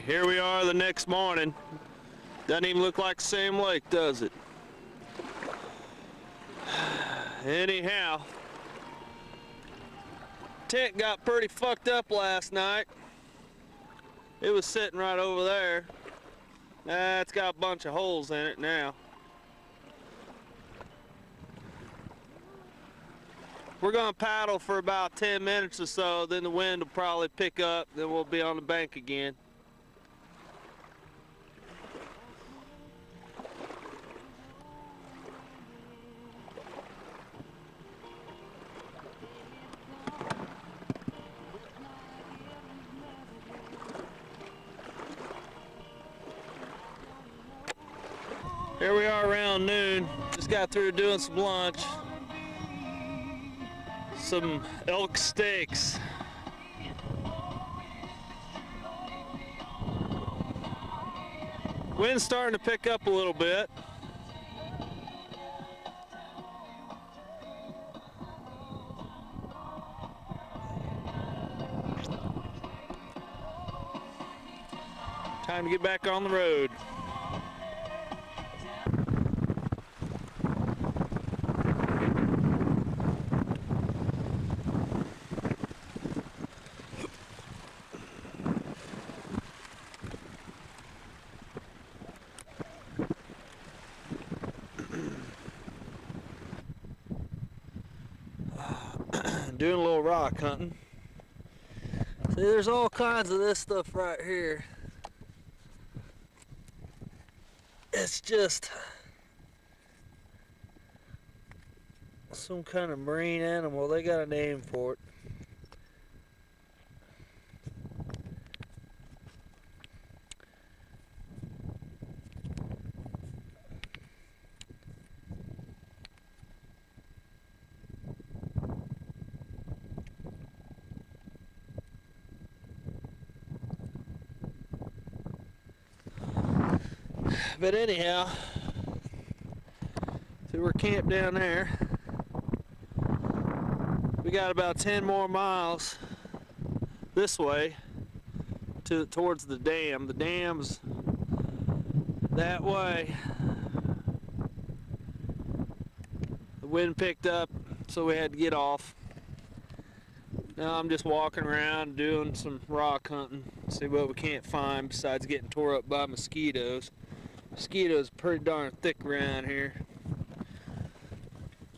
here we are the next morning. Doesn't even look like the same lake, does it? Anyhow, tent got pretty fucked up last night. It was sitting right over there. It's got a bunch of holes in it now. We're gonna paddle for about 10 minutes or so, then the wind will probably pick up, then we'll be on the bank again. Here we are around noon. Just got through doing some lunch. Some elk steaks. Wind's starting to pick up a little bit. Time to get back on the road. Doing a little rock hunting. See, there's all kinds of this stuff right here. It's just some kind of marine animal. They got a name for it. But anyhow, so we're camped down there. We got about 10 more miles this way towards the dam. The dam's that way. The wind picked up, so we had to get off. Now I'm just walking around doing some rock hunting, see what we can't find besides getting tore up by mosquitoes. Mosquitoes pretty darn thick around here.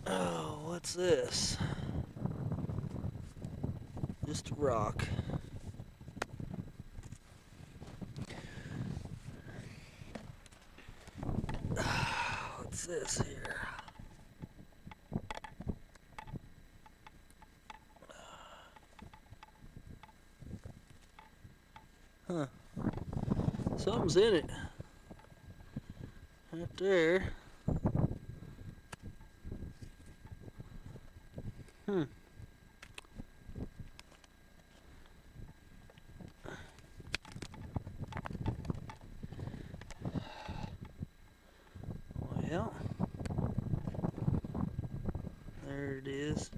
Oh, what's this? Just a rock. What's this here? Huh. Something's in it. Right there. Well, there it is.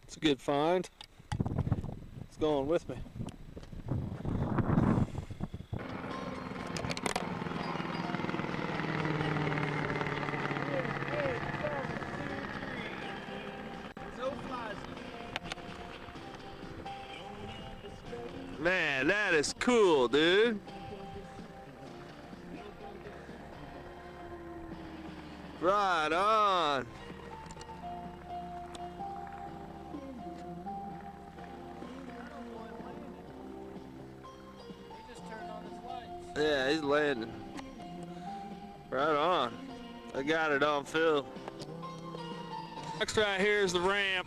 It's a good find. It's going with me. Man, that is cool, dude. Right on. He just turned on Yeah, he's landing. Right on. I got it on film. Next right here is the ramp.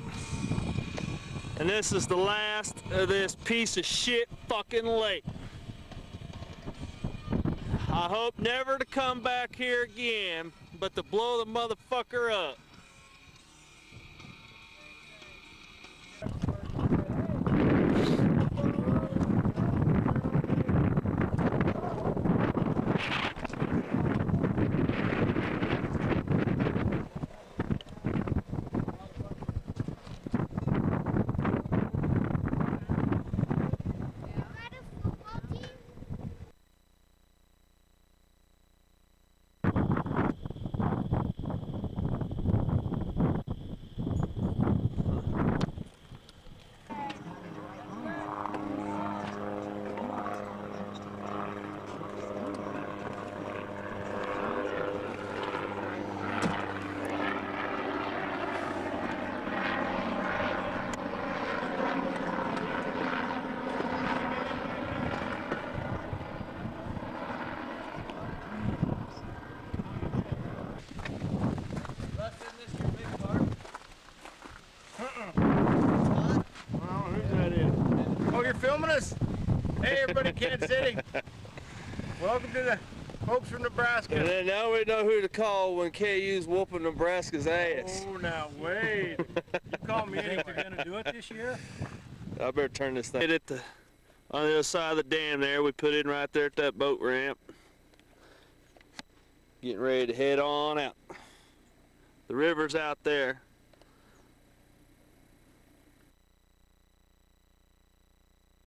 And this is the last of this piece of shit fucking lake. I hope never to come back here again, but to blow the motherfucker up. Filming us? Hey everybody, Kansas City. Welcome to the folks from Nebraska. And then now we know who to call when KU's whooping Nebraska's ass. Oh, now wait. You call me anyway. You're gonna do it this year? I better turn this thing. On the other side of the dam there, we put in right there at that boat ramp. Getting ready to head on out. The river's out there.